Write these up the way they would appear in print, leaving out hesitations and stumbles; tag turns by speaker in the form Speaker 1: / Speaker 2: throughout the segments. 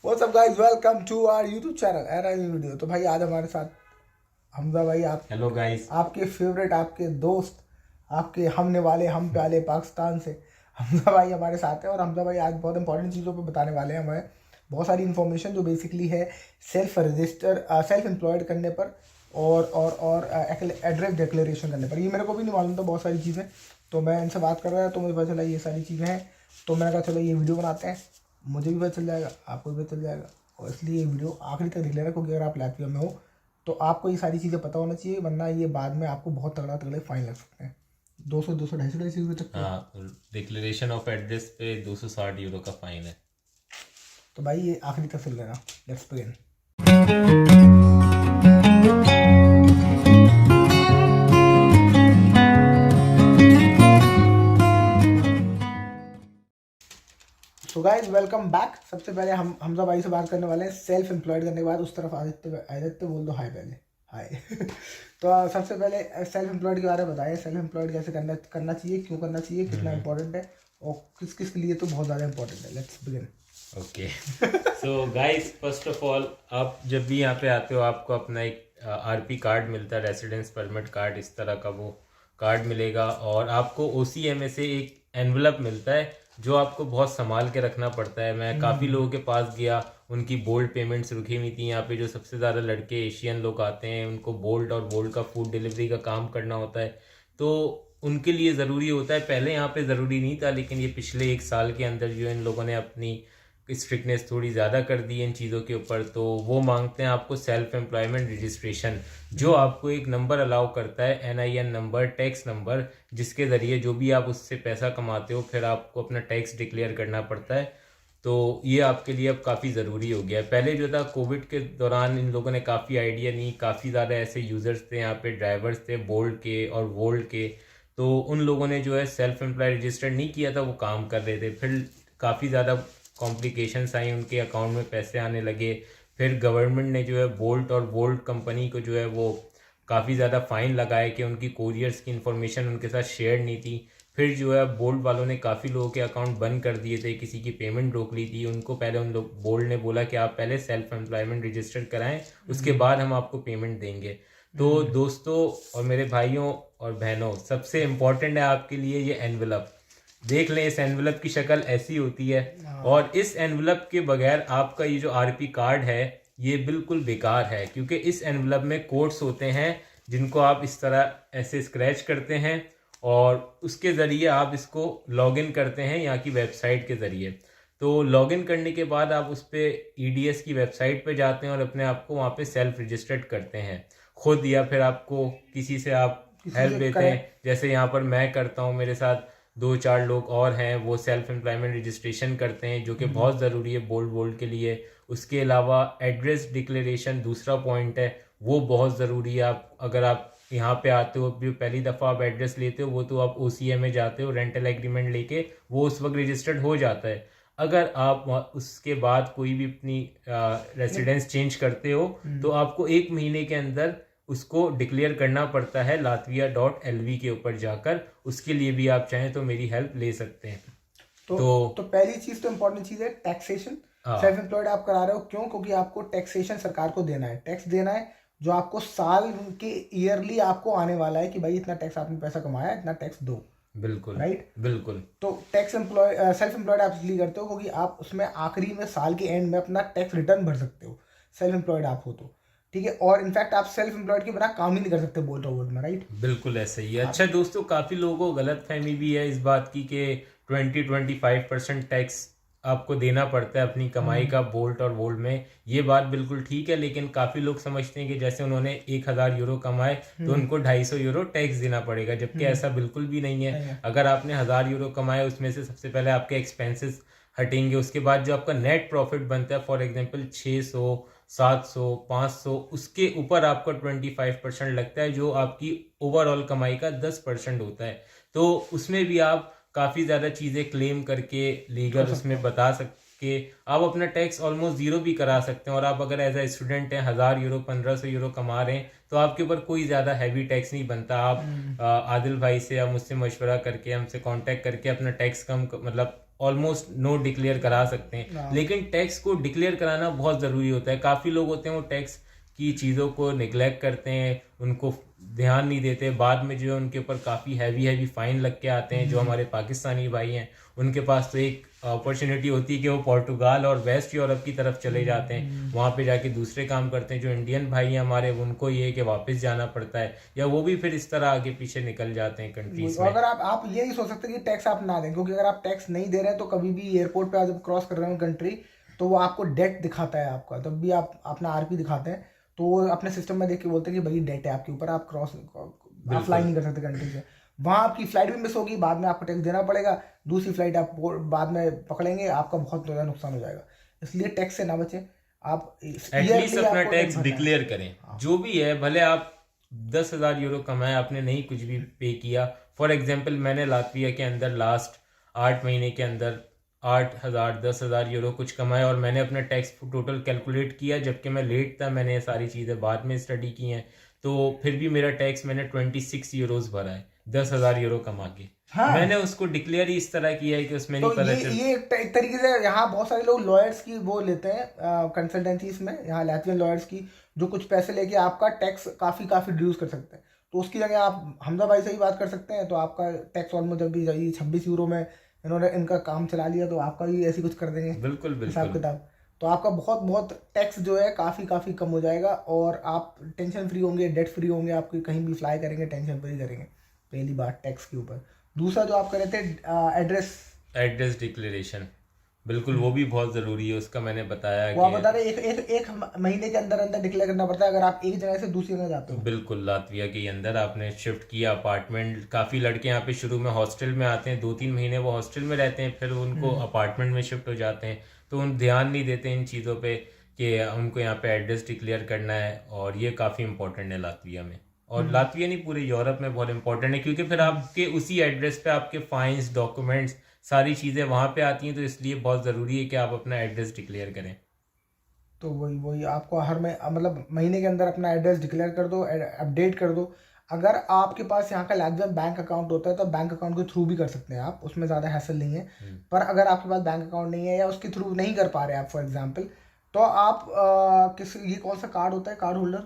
Speaker 1: What's up guys, welcome to our YouTube channel and a new video। तो भाई आज हमारे साथ हमजा भाई, आप
Speaker 2: हेलो गाइस,
Speaker 1: आपके फेवरेट, आपके दोस्त, आपके हमने वाले, हम प्याले पाकिस्तान से हमजा भाई हमारे साथ है। और हमजा भाई आज बहुत इंपॉर्टेंट चीज़ों पे बताने वाले हैं हमें, बहुत सारी इन्फॉर्मेशन जो बेसिकली है सेल्फ एम्प्लॉयड करने पर और एड्रेस डिक्लेरेशन करने पर। ये मेरे को भी नहीं मालूम था बहुत सारी चीज़ें, तो मैं इनसे बात कर रहा था तो मुझे पता चला ये सारी चीज़ें हैं। तो मैंने कहा चलो ये वीडियो बनाते हैं, मुझे भी पता चल जाएगा, आपको भी पता चल जाएगा। और इसलिए ये वीडियो आखिरी तक देख लेना, क्योंकि अगर आप लातविया में हो तो आपको ये सारी चीज़ें पता होना चाहिए, वरना ये बाद में आपको बहुत तगड़े फाइन लग सकते हैं। 200 200 250 रुपये तक।
Speaker 2: हाँ, डिक्लेरेशन ऑफ एड्रेस पे 260 यूरो का फाइन है।
Speaker 1: तो भाई ये आखिरी तक सुन लेना। Let's begin. So guys welcome back. सबसे पहले हम हमजा भाई से बात करने वाले हैं सेल्फ एम्प्लॉयड करने के बाद। उस तरफ आदित्य बोल दो हाय पहले, हाय। तो सबसे पहले सेल्फ एम्प्लॉयड के बारे में बताइए, सेल्फ एम्प्लॉयड कैसे करना चाहिए, क्यों करना चाहिए, कितना इंपॉर्टेंट है और किस किस के लिए तो बहुत ज़्यादा इंपॉर्टेंट है। Let's begin.
Speaker 2: Okay, so guys, first of all आप जब भी यहाँ पे आते हो आपको अपना एक आरपी कार्ड मिलता है, रेसिडेंस परमिट कार्ड, इस तरह का वो कार्ड मिलेगा। और आपको ओसीएमए से एक एनवलप मिलता है जो आपको बहुत संभाल के रखना पड़ता है। मैं काफ़ी लोगों के पास गया, उनकी बोल्ट पेमेंट्स रुकी हुई थी। यहाँ पे जो सबसे ज़्यादा लड़के एशियन लोग आते हैं, उनको बोल्ट और बोल्ट का फूड डिलीवरी का काम करना होता है, तो उनके लिए ज़रूरी होता है। पहले यहाँ पे ज़रूरी नहीं था, लेकिन ये पिछले 1 साल के अंदर जो इन लोगों ने अपनी स्ट्रिक्टनेस थोड़ी ज़्यादा कर दी है इन चीज़ों के ऊपर। तो वो मांगते हैं आपको सेल्फ एम्प्लॉयमेंट रजिस्ट्रेशन, जो आपको एक नंबर अलाउ करता है, एनआईएन नंबर, टैक्स नंबर, जिसके ज़रिए जो भी आप उससे पैसा कमाते हो फिर आपको अपना टैक्स डिक्लेयर करना पड़ता है। तो ये आपके लिए अब काफ़ी ज़रूरी हो गया है। पहले जो था कोविड के दौरान इन लोगों ने काफ़ी आइडिया नहीं, काफ़ी ज़्यादा ऐसे यूज़र्स थे यहाँ पे, ड्राइवर्स थे बोल्ट के और वोल्ट के, तो उन लोगों ने जो है सेल्फ एम्प्लॉय रजिस्टर्ड नहीं किया था, वो काम कर रहे थे। फिर काफ़ी ज़्यादा कॉम्प्लिकेशंस आई, उनके अकाउंट में पैसे आने लगे। फिर गवर्नमेंट ने जो है बोल्ट और वोल्ट कंपनी को जो है वो काफ़ी ज़्यादा फ़ाइन लगाए कि उनकी कोरियर्स की इन्फॉर्मेशन उनके साथ शेयर नहीं थी। फिर जो है बोल्ट वालों ने काफ़ी लोगों के अकाउंट बंद कर दिए थे, किसी की पेमेंट रोक ली थी। उनको पहले उन लोग बोल्ट ने बोला कि आप पहले सेल्फ एम्प्लॉयमेंट रजिस्टर कराएं, उसके बाद हम आपको पेमेंट देंगे। तो दोस्तों और मेरे भाइयों और बहनों, सबसे इम्पोर्टेंट है आपके लिए ये एनवेलप। देख लें, इस एनवेलप की शक्ल ऐसी होती है, और इस एनवेलप के बगैर आपका ये जो आरपी कार्ड है ये बिल्कुल बेकार है, क्योंकि इस एनवेलप में कोड्स होते हैं जिनको आप इस तरह ऐसे स्क्रैच करते हैं और उसके ज़रिए आप इसको लॉगिन करते हैं यहाँ की वेबसाइट के ज़रिए। तो लॉगिन करने के बाद आप उस पर ईडीएस की वेबसाइट पे जाते हैं और अपने आप को वहाँ पे सेल्फ रजिस्टर्ड करते हैं खुद, या फिर आपको किसी से आप हेल्प लेते हैं। जैसे यहाँ पर मैं करता हूँ, मेरे साथ 2-4 लोग और हैं, वो सेल्फ एम्प्लॉयमेंट रजिस्ट्रेशन करते हैं, जो कि बहुत ज़रूरी है बोल्ट के लिए। उसके अलावा एड्रेस डिक्लेरेशन दूसरा पॉइंट है, वो बहुत ज़रूरी है। आप अगर आप यहाँ पे आते हो, भी पहली दफ़ा आप एड्रेस लेते हो, वो तो आप ओसीएम में जाते हो रेंटल एग्रीमेंट लेके, वो उस वक्त रजिस्टर्ड हो जाता है। अगर आप उसके बाद कोई भी अपनी रेसिडेंस चेंज करते हो तो आपको 1 महीने के अंदर उसको डिक्लेयर करना पड़ता है latvia.lv के ऊपर जाकर। उसके लिए भी आप चाहें तो मेरी हेल्प ले सकते हैं।
Speaker 1: तो पहली चीज तो इम्पोर्टेंट चीज है टैक्सेशन। सेल्फ एम्प्लॉयड आप करा रहे हो क्यों? क्योंकि आपको टैक्सेशन सरकार को देना है, टैक्स देना है, जो आपको साल के ईयरली आपको आने वाला है कि भाई इतना टैक्स आपने पैसा कमाया, इतना टैक्स दो।
Speaker 2: बिल्कुल,
Speaker 1: राइट,
Speaker 2: बिल्कुल।
Speaker 1: तो सेल्फ एम्प्लॉयड आप इसलिए करते हो क्योंकि आप उसमें आखिरी में साल के एंड में अपना टैक्स रिटर्न भर सकते हो, सेल्फ एम्प्लॉयड आप हो तो। ठीक है, और इनफैक्ट आप सेल्फ एम्प्लॉयड के बिना काम ही नहीं कर सकते बोल्ट और वोल्ट में। राइट,
Speaker 2: बिल्कुल ऐसा ही है। अच्छा दोस्तों, काफ़ी लोगों को गलत फहमी भी है इस बात की कि 20-25% टैक्स आपको देना पड़ता है अपनी कमाई का बोल्ट और वोल्ट में। ये बात बिल्कुल ठीक है, लेकिन काफ़ी लोग समझते हैं कि जैसे उन्होंने 1000 यूरो कमाए तो उनको 250 यूरो टैक्स देना पड़ेगा, जबकि ऐसा बिल्कुल भी नहीं है। अगर आपने 1000 यूरो कमाए, उसमें से सबसे पहले आपके एक्सपेंसेस हटेंगे, उसके बाद जो आपका नेट प्रॉफिट बनता है, फॉर एग्जांपल 600, 700, 500, उसके ऊपर आपका 25% लगता है, जो आपकी ओवरऑल कमाई का 10% होता है। तो उसमें भी आप काफ़ी ज़्यादा चीज़ें क्लेम करके लीगल उसमें बता सकते, आप अपना टैक्स ऑलमोस्ट ज़ीरो भी करा सकते हैं। और आप अगर एज ए स्टूडेंट हैं 1000 यूरो 1500 यूरो कमा रहे हैं तो आपके ऊपर कोई ज़्यादा हैवी टैक्स नहीं बनता। आप आदिल भाई से या मुझसे मशवरा करके, हमसे कांटेक्ट करके अपना टैक्स कम मतलब ऑलमोस्ट नो डिक्लेयर करा सकते हैं, लेकिन टैक्स को डिक्लेयर कराना बहुत ज़रूरी होता है। काफ़ी लोग होते हैं वो टैक्स की चीज़ों को निगलेक्ट करते हैं, उनको ध्यान नहीं देते, बाद में जो है उनके ऊपर काफ़ी हैवी फाइन लग के आते हैं। जो हमारे पाकिस्तानी भाई हैं उनके पास तो एक अपॉर्चुनिटी होती है कि वो पोर्टुगाल और वेस्ट यूरोप की तरफ चले जाते हैं, वहाँ पे जाके दूसरे काम करते हैं। जो इंडियन भाई हैं हमारे, उनको ये है कि वापस जाना पड़ता है, या वो भी फिर इस तरह आगे पीछे निकल जाते हैं कंट्रीज में।
Speaker 1: अगर आप ये नहीं सोच सकते कि टैक्स आप ना दें, क्योंकि अगर आप टैक्स नहीं दे रहे हैं तो कभी भी एयरपोर्ट पे जब क्रॉस कर रहे हो कंट्री, तो वो आपको डेट दिखाता है आपका, तब भी आप अपना आरपी दिखाते हैं तो वो अपने सिस्टम में देख के बोलते हैं कि भाई डेट है आपके ऊपर, आप फ्लाई नहीं कर सकते कंट्री से। वहाँ आपकी फ्लाइट भी मिस होगी, बाद में आपको टैक्स देना पड़ेगा, दूसरी फ्लाइट आप बाद में पकड़ेंगे, आपका बहुत ज़्यादा नुकसान हो जाएगा। इसलिए टैक्स से ना बचें, आप
Speaker 2: एटलीस्ट अपना टैक्स डिक्लेयर करें। जो भी है, भले आप 10,000 यूरो कमाए, आपने नहीं कुछ भी पे किया। फॉर एग्जाम्पल मैंने लातविया के अंदर लास्ट 8 महीने के अंदर 8,000 10,000 यूरो कुछ कमाए, और मैंने अपना टैक्स टोटल कैलकुलेट किया, जबकि मैं लेट था, मैंने ये सारी चीज़ें बाद में स्टडी की हैं, तो फिर भी मेरा टैक्स मैंने 26 यूरोज भरा है 10,000 यूरो कमा के। हाँ। मैंने उसको डिक्लेयर ही इस तरह किया है कि उसमें
Speaker 1: तो
Speaker 2: नहीं पता चल।
Speaker 1: ये एक तरीके से यहाँ बहुत सारे लोग लॉयर्स की वो लेते हैं कंसल्टेंसीज में, यहाँ लैटवियन लॉयर्स की, जो कुछ पैसे लेके आपका टैक्स काफ़ी रिड्यूस कर सकते हैं। तो उसकी जगह आप हमजा भाई से ही बात कर सकते हैं, तो आपका टैक्स ऑलमोस्ट जब भी 26 यूरो में इन्होंने इनका काम चला लिया, तो आपका भी ऐसी कुछ कर देंगे। बिल्कुल हिसाब किताब, तो आपका बहुत टैक्स जो है काफ़ी कम हो जाएगा, और आप टेंशन फ्री होंगे, डेट फ्री होंगे, आपकी कहीं भी फ्लाई करेंगे टेंशन फ्री करेंगे। पहली बात टैक्स के ऊपर। दूसरा जो आप कर रहे थे
Speaker 2: एड्रेस डिक्लेरेशन, बिल्कुल वो भी बहुत ज़रूरी है, उसका मैंने बताया
Speaker 1: वो आप बता रहे एक महीने के अंदर डिक्लेयर करना पड़ता है अगर आप एक जगह से दूसरी जगह जाते हो।
Speaker 2: बिल्कुल, लातविया के अंदर आपने शिफ्ट किया अपार्टमेंट, काफ़ी लड़के यहाँ पे शुरू में हॉस्टल में आते हैं, 2-3 महीने वो हॉस्टल में रहते हैं, फिर उनको अपार्टमेंट में शिफ्ट हो जाते हैं, तो उन ध्यान नहीं देते इन चीज़ों पे कि उनको यहाँ पे एड्रेस डिक्लेयर करना है, और ये काफ़ी इंपॉर्टेंट है लातविया में। और लातविया नहीं, पूरे यूरोप में बहुत इंपॉर्टेंट है, क्योंकि फिर आपके उसी एड्रेस पे आपके फाइन्स, डॉक्यूमेंट्स, सारी चीज़ें वहाँ पे आती हैं, तो इसलिए बहुत ज़रूरी है कि आप अपना एड्रेस डिक्लेयर करें।
Speaker 1: तो वही आपको हर में मतलब महीने के अंदर अपना एड्रेस डिक्लेयर कर दो, अपडेट कर दो। अगर आपके पास यहाँ का लैटवियन बैंक अकाउंट होता है तो बैंक अकाउंट के थ्रू भी कर सकते हैं आप, उसमें ज़्यादा हैसल नहीं है। पर अगर आपके पास बैंक अकाउंट नहीं है या उसके थ्रू नहीं कर पा रहे आप फॉर एग्जांपल, तो आप ये कौन सा कार्ड होता है, कार्ड होल्डर,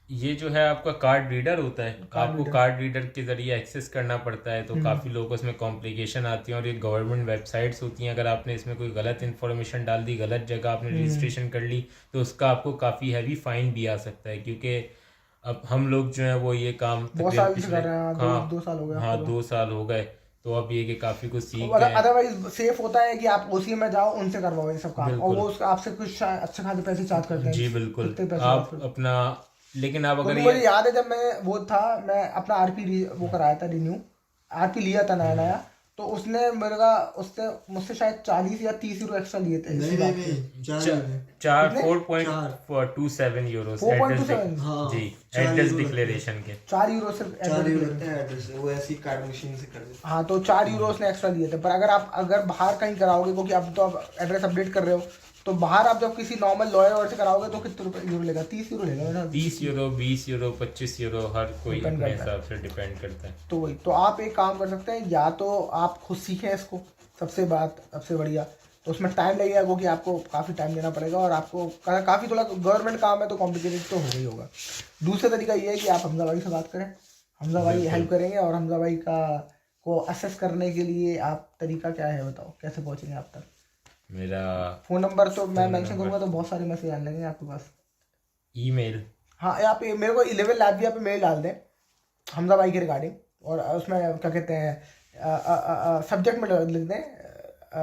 Speaker 2: ये जो है आपका कार्ड रीडर होता है, आपको कार्ड रीडर के जरिए एक्सेस करना पड़ता है, तो काफ़ी लोगों को इसमें कॉम्प्लिकेशन आती है, और ये गवर्नमेंट वेबसाइट्स होती हैं, अगर आपने इसमें कोई गलत इन्फॉर्मेशन डाल दी, गलत जगह आपने रजिस्ट्रेशन कर ली, तो उसका आपको काफ़ी हैवी फाइन भी आ सकता है। क्योंकि अब हम लोग जो है वो ये काम
Speaker 1: बहुत साल से कर रहे हैं, 2 साल हो गए।
Speaker 2: हाँ 2 साल हो गए, तो अब ये कि काफ़ी कुछ सीख गए।
Speaker 1: अदरवाइज सेफ होता है कि आप ओसी में जाओ, उनसे करवाओ ये सब काम, और वो आपसे कुछ अच्छे खासे पैसे चार्ज करते हैं।
Speaker 2: जी बिल्कुल, आप अपना, लेकिन आप अगर
Speaker 1: मुझे याद है जब मैं अपना आरपी वो कराया था, रिन्यू आरपी लिया था नया, तो उसने उससे मुझसे शायद 40 या 30 यूरो एक्स्ट्रा लिए थे।
Speaker 2: 4.27 यूरो जी एड्रेस डिक्लेरेशन के
Speaker 1: 4 यूरो सिर्फ एड्रेस, वो ऐसी कार्ड मशीन से कर देते। हाँ, तो 4 यूरो उसने एक्स्ट्रा लिए थे। पर अगर बाहर कहीं कराओगे, क्योंकि अब तो आप एड्रेस अपडेट कर रहे हो, तो बाहर आप जब किसी नॉर्मल लॉयर से कराओगे तो कितने यूरो लेगा? 30 यूरो लेगा,
Speaker 2: 30 यूरो 20 यूरो 25 यूरो, हर कोई अपने हिसाब से डिपेंड करता है।
Speaker 1: तो वही, तो आप एक काम कर सकते हैं, या तो आप खुद सीखें इसको, सबसे बढ़िया, तो उसमें टाइम लगेगा, क्योंकि आपको काफ़ी टाइम देना पड़ेगा, और आपको काफ़ी थोड़ा गवर्नमेंट काम है तो कॉम्प्लिकेटेड तो हो ही होगा। दूसरा तरीका ये है कि आप हमजा भाई से बात करें, हमजा भाई हेल्प करेंगे, और हमजा भाई को असेस करने के लिए आप तरीका क्या है बताओ, कैसे पहुँचेंगे आप तक?
Speaker 2: मेरा
Speaker 1: फ़ोन नंबर तो मैं मेंशन करूँगा, तो बहुत सारे मैसेज आने लगेंगे आपके पास।
Speaker 2: ईमेल,
Speaker 1: हाँ, आप मेरे को 11 लातविया पे मेल डाल दें हमजा भाई के रिगार्डिंग, और उसमें क्या कहते हैं सब्जेक्ट में लिख दें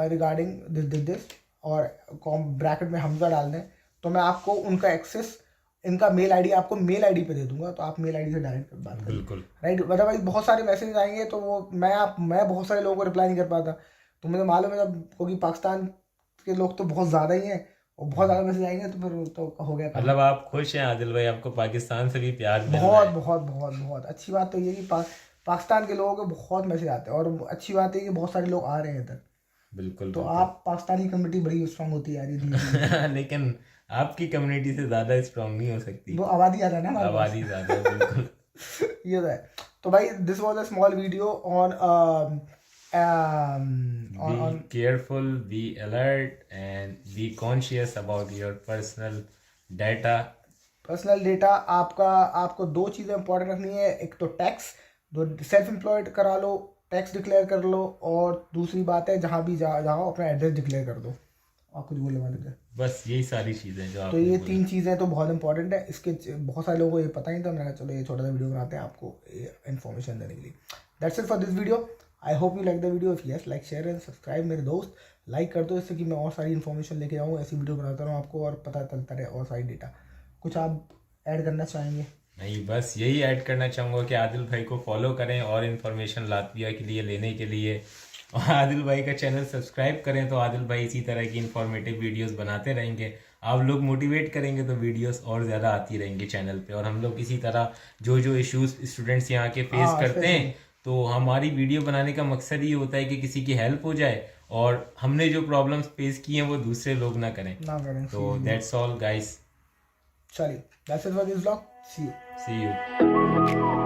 Speaker 1: रिगार्डिंग दिस, और ब्रैकेट में हमजा डाल दें, तो मैं आपको उनका एक्सेस, इनका मेल आईडी आपको मेल आईडी पे दे दूंगा, तो आप मेल आईडी से डायरेक्ट बात करें। बिल्कुल राइट, अदरवाइज बहुत सारे मैसेज आएंगे, तो वो मैं बहुत सारे लोगों को रिप्लाई नहीं कर पाता, तो मुझे मालूम है, जब क्योंकि पाकिस्तान के लोग तो बहुत ज़्यादा ही हैं, और बहुत ज़्यादा मैसेज आएंगे, तो फिर तो हो गया।
Speaker 2: मतलब आप खुश हैं आदिल भाई, आपको पाकिस्तान से भी प्यार मिल
Speaker 1: रहा है? बहुत अच्छी बात तो ये कि पाकिस्तान के लोगों के बहुत मैसेज आते हैं, और अच्छी बात है कि बहुत सारे लोग आ रहे हैं इधर।
Speaker 2: बिल्कुल,
Speaker 1: तो आप पाकिस्तानी कम्युनिटी बड़ी स्ट्रांग होती है यार
Speaker 2: लेकिन आपकी कम्युनिटी से ज़्यादा स्ट्रांग नहीं हो सकती,
Speaker 1: वो आबादी ज़्यादा है ना,
Speaker 2: आबादी ज़्यादा है। बिल्कुल
Speaker 1: ये तो है। तो भाई, this was a small video on on
Speaker 2: Be careful, be alert, and be conscious about your personal data.
Speaker 1: Personal data आपको दो चीज़ें इंपॉर्टेंट रखनी है, एक तो टैक्स, जो सेल्फ एम्प्लॉयड करा लो, टैक्स डिक्लेयर कर लो, और दूसरी बात है जहाँ भी जाओ अपना एड्रेस डिक्लेयर कर दो। आप कुछ बोलने वाले थे?
Speaker 2: बस यही सारी चीज़ें जो
Speaker 1: तो
Speaker 2: आपने
Speaker 1: ये
Speaker 2: बोला।
Speaker 1: 3 चीज़ें तो बहुत इंपॉर्टेंट है, इसके बहुत सारे लोगों को ये पता नहीं था, मैंने कहा चलो ये छोटा सा वीडियो बनाते हैं आपको इन्फॉर्मेशन देने के लिए। That's it for this video. I hope you like the video. If yes, like share and subscribe. मेरे दोस्त लाइक कर दो, इससे कि मैं और सारी इन्फॉर्मेशन लेके आऊँ, ऐसी वीडियो बनाता रहूँ आपको और पता चलता रहे और सारी डेटा। कुछ आप ऐड करना चाहेंगे?
Speaker 2: नहीं, बस यही ऐड करना चाहूँगा कि आदिल भाई को फॉलो करें और इन्फॉर्मेशन लातविया के लिए लेने के लिए, और आदिल भाई का चैनल सब्सक्राइब करें, तो आदिल भाई इसी तरह की इन्फॉर्मेटिव वीडियोस बनाते रहेंगे। आप लोग मोटिवेट करेंगे तो वीडियोस और ज़्यादा आती रहेंगी चैनल पे, और हम लोग इसी तरह जो जो इश्यूज स्टूडेंट्स यहाँ के फेस करते हैं, तो हमारी वीडियो बनाने का मकसद ये होता है कि किसी की हेल्प हो जाए और हमने जो प्रॉब्लम्स फेस की हैं वो दूसरे लोग ना करें। तो दैट्स ऑल गाइस।
Speaker 1: चलिए, that's it for this vlog. See you.
Speaker 2: See you.